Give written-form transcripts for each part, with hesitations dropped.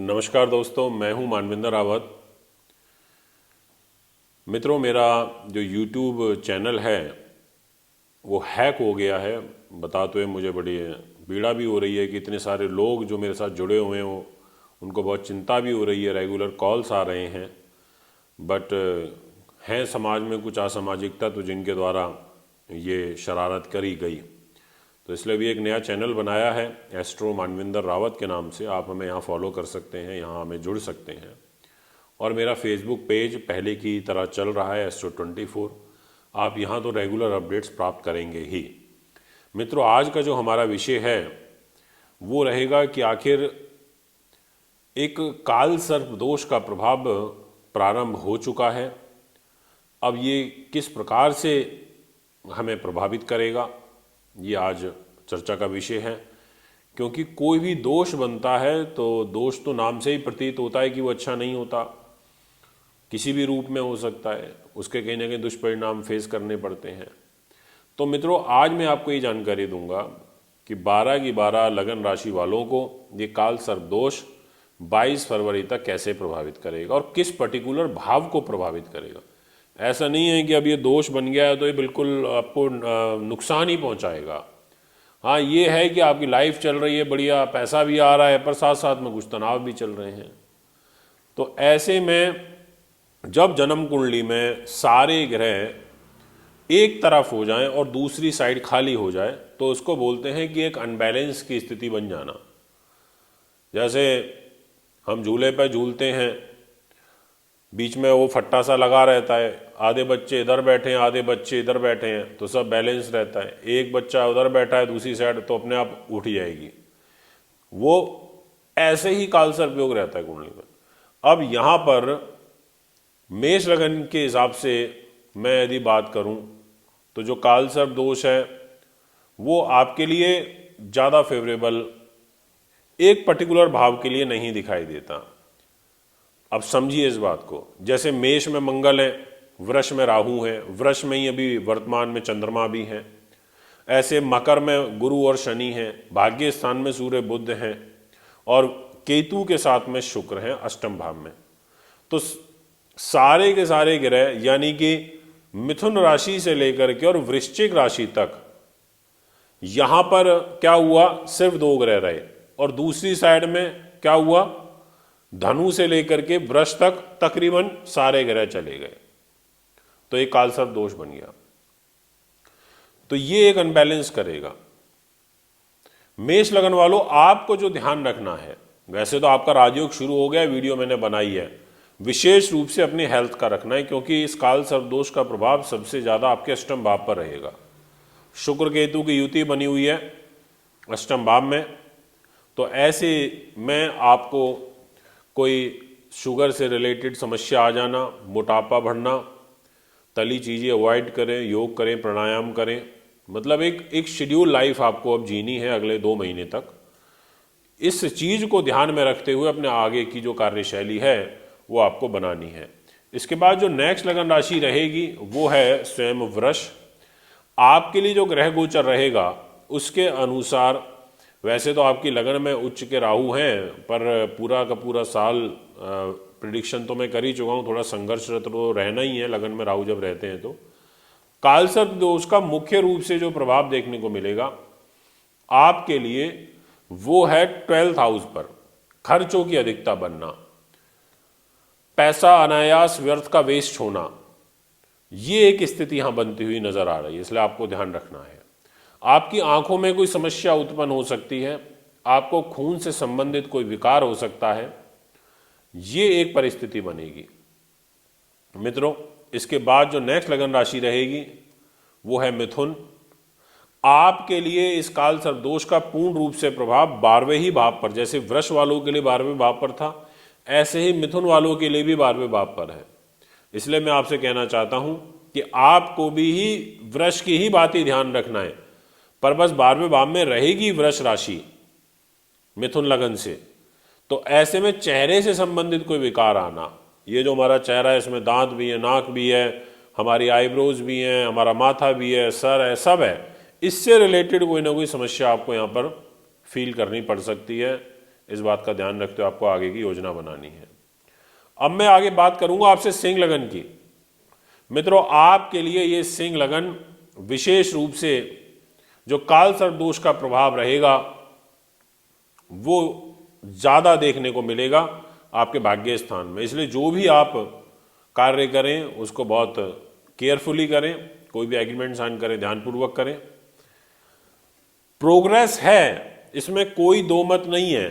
नमस्कार दोस्तों, मैं हूं मानविंदर रावत। मित्रों, मेरा जो YouTube चैनल है वो हैक हो गया है। बताते हुए मुझे बड़ी पीड़ा भी हो रही है कि इतने सारे लोग जो मेरे साथ जुड़े हुए हों उनको बहुत चिंता भी हो रही है। रेगुलर कॉल्स आ रहे हैं, बट हैं समाज में कुछ असामाजिकता तो जिनके द्वारा ये शरारत करी गई। तो इसलिए भी एक नया चैनल बनाया है एस्ट्रो मानविंदर रावत के नाम से। आप हमें यहाँ फॉलो कर सकते हैं, यहाँ हमें जुड़ सकते हैं। और मेरा फेसबुक पेज पहले की तरह चल रहा है, एस्ट्रो 24। आप यहाँ तो रेगुलर अपडेट्स प्राप्त करेंगे ही। मित्रों, आज का जो हमारा विषय है वो रहेगा कि आखिर एक काल सर्प दोष का प्रभाव प्रारंभ हो चुका है। अब ये किस प्रकार से हमें प्रभावित करेगा, ये आज चर्चा का विषय है। क्योंकि कोई भी दोष बनता है तो दोष तो नाम से ही प्रतीत होता है कि वो अच्छा नहीं होता, किसी भी रूप में हो सकता है, उसके कहीं ना कहीं दुष्परिणाम फेस करने पड़ते हैं। तो मित्रों, आज मैं आपको ये जानकारी दूंगा कि 12 की 12 लगन राशि वालों को ये काल सर्प दोष 22 फरवरी तक कैसे प्रभावित करेगा और किस पर्टिकुलर भाव को प्रभावित करेगा। ऐसा नहीं है कि अब ये दोष बन गया है तो ये बिल्कुल आपको नुकसान ही पहुंचाएगा। हाँ, ये है कि आपकी लाइफ चल रही है बढ़िया, पैसा भी आ रहा है, पर साथ साथ में कुछ तनाव भी चल रहे हैं। तो ऐसे में जब जन्म कुंडली में सारे ग्रह एक तरफ हो जाएं और दूसरी साइड खाली हो जाए तो उसको बोलते हैं कि एक अनबैलेंस की स्थिति बन जाना। जैसे हम झूले पर झूलते हैं, बीच में वो फट्टा सा लगा रहता है, आधे बच्चे इधर बैठे हैं, आधे बच्चे इधर बैठे हैं, तो सब बैलेंस रहता है। एक बच्चा उधर बैठा है दूसरी साइड, तो अपने आप उठ जाएगी। वो ऐसे ही काल सर्प योग रहता है कुंडली में। अब यहां पर मेष लगन के हिसाब से मैं यदि बात करूं तो जो काल सर्प दोष है वो आपके लिए ज्यादा फेवरेबल एक पर्टिकुलर भाव के लिए नहीं दिखाई देता। अब समझिए इस बात को। जैसे मेष में मंगल है, वृष में राहु है, वृष में ही अभी वर्तमान में चंद्रमा भी है। ऐसे मकर में गुरु और शनि हैं, भाग्य स्थान में सूर्य बुध हैं और केतु के साथ में शुक्र हैं अष्टम भाव में। तो सारे के सारे ग्रह यानी कि मिथुन राशि से लेकर के और वृश्चिक राशि तक यहां पर क्या हुआ, सिर्फ 2 ग्रह रहे। और दूसरी साइड में क्या हुआ, धनु से लेकर के वृष तक तकरीबन सारे ग्रह चले गए। तो एक काल सर्प दोष बन गया। तो ये एक अनबैलेंस करेगा। मेष लगन वालों, आपको जो ध्यान रखना है, वैसे तो आपका राजयोग शुरू हो गया, वीडियो मैंने बनाई है, विशेष रूप से अपनी हेल्थ का रखना है। क्योंकि इस काल सर्प दोष का प्रभाव सबसे ज्यादा आपके अष्टम भाव पर रहेगा। शुक्र केतु की युति बनी हुई है अष्टम भाव में। तो ऐसे में आपको कोई शुगर से रिलेटेड समस्या आ जाना, मोटापा बढ़ना, तली चीजें अवॉइड करें, योग करें, प्राणायाम करें। मतलब एक शेड्यूल लाइफ आपको अब जीनी है अगले 2 महीने तक। इस चीज को ध्यान में रखते हुए अपने आगे की जो कार्यशैली है वो आपको बनानी है। इसके बाद जो नेक्स्ट लगन राशि रहेगी वो है स्वयं वृष। आपके लिए जो ग्रह गोचर रहेगा उसके अनुसार, वैसे तो आपकी लगन में उच्च के राहु हैं, पर पूरा का पूरा साल प्रिडिक्शन तो मैं कर ही चुका हूं, थोड़ा संघर्षरत तो रहना ही है लगन में राहु जब रहते हैं। तो काल सर्प दोष का मुख्य रूप से जो प्रभाव देखने को मिलेगा आपके लिए वो है 12th हाउस पर खर्चों की अधिकता बनना, पैसा अनायास व्यर्थ का वेस्ट होना। ये एक स्थिति यहां बनती हुई नजर आ रही है, इसलिए आपको ध्यान रखना है। आपकी आंखों में कोई समस्या उत्पन्न हो सकती है, आपको खून से संबंधित कोई विकार हो सकता है, ये एक परिस्थिति बनेगी। मित्रों, इसके बाद जो नेक्स्ट लगन राशि रहेगी वो है मिथुन। आपके लिए इस काल सर्प दोष का पूर्ण रूप से प्रभाव 12वें ही भाव पर, जैसे वृष वालों के लिए 12वें भाव पर था, ऐसे ही मिथुन वालों के लिए भी 12वें भाव पर है। इसलिए मैं आपसे कहना चाहता हूं कि आपको भी ही वृष की ही बात ही ध्यान रखना है। पर बस 12वें भाव में रहेगी वृष राशि मिथुन लगन से, तो ऐसे में चेहरे से संबंधित कोई विकार आना, ये जो हमारा चेहरा है इसमें दांत भी है, नाक भी है, हमारी आईब्रोज भी हैं, हमारा माथा भी है, सर है, सब है, इससे रिलेटेड कोई ना कोई समस्या आपको यहाँ पर फील करनी पड़ सकती है। इस बात का ध्यान रखते हुए आपको आगे की योजना बनानी है। अब मैं आगे बात करूंगा आपसे सिंह लगन की। मित्रों, आपके लिए ये सिंह लगन विशेष रूप से जो काल सर्प दोष का प्रभाव रहेगा वो ज्यादा देखने को मिलेगा आपके भाग्य स्थान में। इसलिए जो भी आप कार्य करें उसको बहुत केयरफुली करें, कोई भी एग्रीमेंट साइन करें ध्यानपूर्वक करें। प्रोग्रेस है, इसमें कोई दो मत नहीं है,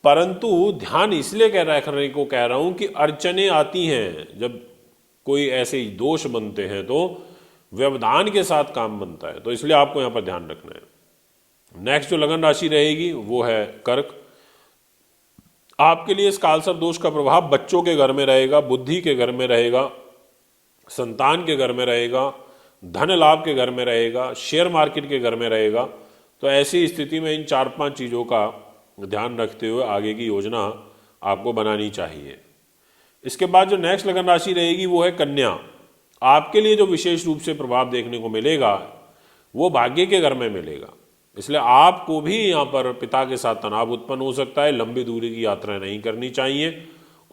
परंतु ध्यान इसलिए रखने को कह रहा हूं कि अड़चने आती हैं। जब कोई ऐसे दोष बनते हैं तो व्यवधान के साथ काम बनता है, तो इसलिए आपको यहां पर ध्यान रखना है। नेक्स्ट जो लगन राशि रहेगी वो है कर्क। आपके लिए इस कालसर्प दोष का प्रभाव बच्चों के घर में रहेगा, बुद्धि के घर में रहेगा, संतान के घर में रहेगा, धन लाभ के घर में रहेगा, शेयर मार्केट के घर में रहेगा। तो ऐसी स्थिति में इन 4-5 चीजों का ध्यान रखते हुए आगे की योजना आपको बनानी चाहिए। इसके बाद जो नेक्स्ट लगन राशि रहेगी वो है कन्या। आपके लिए जो विशेष रूप से प्रभाव देखने को मिलेगा वो भाग्य के घर में मिलेगा। इसलिए आपको भी यहाँ पर पिता के साथ तनाव उत्पन्न हो सकता है, लंबी दूरी की यात्रा नहीं करनी चाहिए,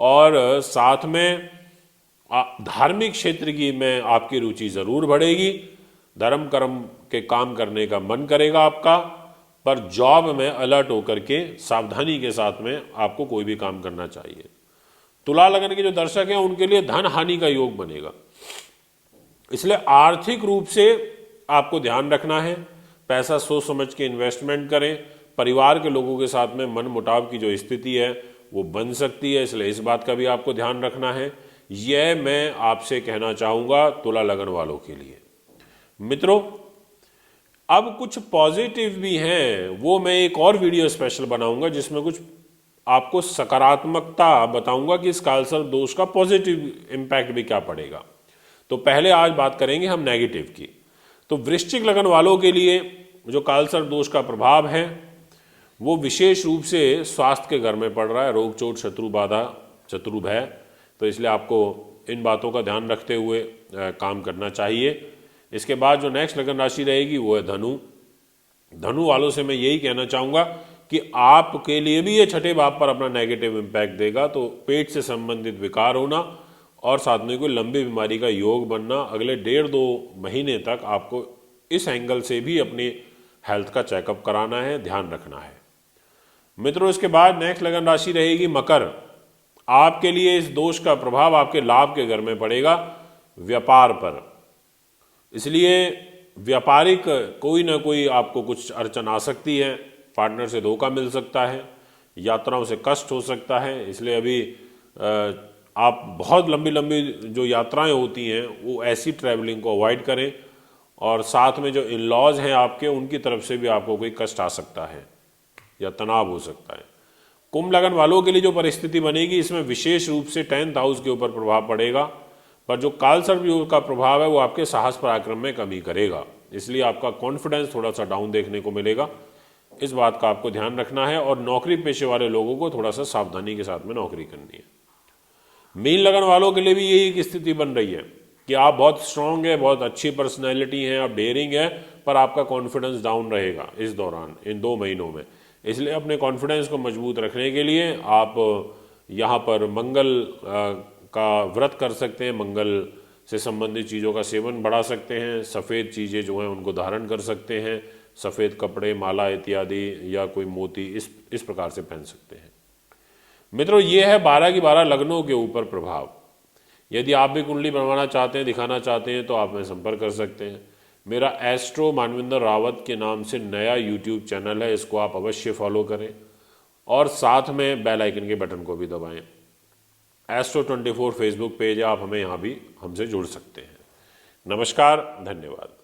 और साथ में धार्मिक क्षेत्र की में आपकी रुचि जरूर बढ़ेगी, धर्म कर्म के काम करने का मन करेगा आपका, पर जॉब में अलर्ट होकर के सावधानी के साथ में आपको कोई भी काम करना चाहिए। तुला लगन के जो दर्शक हैं उनके लिए धन हानि का योग बनेगा, इसलिए आर्थिक रूप से आपको ध्यान रखना है। पैसा सोच समझ के इन्वेस्टमेंट करें। परिवार के लोगों के साथ में मन मुटाव की जो स्थिति है वो बन सकती है, इसलिए इस बात का भी आपको ध्यान रखना है। यह मैं आपसे कहना चाहूंगा तुला लगन वालों के लिए। मित्रों, अब कुछ पॉजिटिव भी हैं, वो मैं एक और वीडियो स्पेशल बनाऊंगा जिसमें कुछ आपको सकारात्मकता बताऊंगा कि इस कालसर्प दोष का पॉजिटिव इंपैक्ट भी क्या पड़ेगा। तो पहले आज बात करेंगे हम नेगेटिव की। तो वृश्चिक लगन वालों के लिए जो कालसर्प दोष का प्रभाव है वो विशेष रूप से स्वास्थ्य के घर में पड़ रहा है, रोग चोट शत्रु बाधा शत्रु भय। तो इसलिए आपको इन बातों का ध्यान रखते हुए काम करना चाहिए। इसके बाद जो नेक्स्ट लगन राशि रहेगी वो है धनु। धनु वालों से मैं यही कहना चाहूंगा कि आपके लिए भी ये छठे भाव पर अपना नेगेटिव इंपैक्ट देगा। तो पेट से संबंधित विकार होना और साथ में कोई लंबी बीमारी का योग बनना, अगले 1.5-2 महीने तक आपको इस एंगल से भी अपनी हेल्थ का चेकअप कराना है, ध्यान रखना है। मित्रों, इसके बाद नेक्स्ट लगन राशि रहेगी मकर। आपके लिए इस दोष का प्रभाव आपके लाभ के घर में पड़ेगा, व्यापार पर। इसलिए व्यापारिक कोई ना कोई आपको कुछ अड़चन आ सकती है, पार्टनर से धोखा मिल सकता है, यात्राओं से कष्ट हो सकता है। इसलिए अभी आप बहुत लंबी लंबी जो यात्राएं होती हैं वो ऐसी ट्रैवलिंग को अवॉइड करें, और साथ में जो इन लॉज हैं आपके उनकी तरफ से भी आपको कोई कष्ट आ सकता है या तनाव हो सकता है। कुंभ लगन वालों के लिए जो परिस्थिति बनेगी इसमें विशेष रूप से 10th हाउस के ऊपर प्रभाव पड़ेगा, पर जो कालसर्प योग का प्रभाव है वो आपके साहस पराक्रम में कमी करेगा। इसलिए आपका कॉन्फिडेंस थोड़ा सा डाउन देखने को मिलेगा, इस बात का आपको ध्यान रखना है। और नौकरी पेशे वाले लोगों को थोड़ा सा सावधानी के साथ में नौकरी करनी है। मीन लगन वालों के लिए भी यही एक स्थिति बन रही है कि आप बहुत स्ट्रांग है, बहुत अच्छी पर्सनैलिटी है, आप डेयरिंग है, पर आपका कॉन्फिडेंस डाउन रहेगा इस दौरान, इन 2 महीनों में। इसलिए अपने कॉन्फिडेंस को मजबूत रखने के लिए आप यहाँ पर मंगल का व्रत कर सकते हैं, मंगल से संबंधित चीज़ों का सेवन बढ़ा सकते हैं, सफ़ेद चीज़ें जो हैं उनको धारण कर सकते हैं, सफ़ेद कपड़े, माला इत्यादि या कोई मोती इस प्रकार से पहन सकते हैं। मित्रों, ये है 12 की 12 लग्नों के ऊपर प्रभाव। यदि आप भी कुंडली बनवाना चाहते हैं, दिखाना चाहते हैं, तो आप में संपर्क कर सकते हैं। मेरा एस्ट्रो मानविंदर रावत के नाम से नया यूट्यूब चैनल है, इसको आप अवश्य फॉलो करें और साथ में बेल आइकन के बटन को भी दबाएं। एस्ट्रो 24 फेसबुक पेज है, आप हमें यहाँ भी हमसे जुड़ सकते हैं। नमस्कार, धन्यवाद।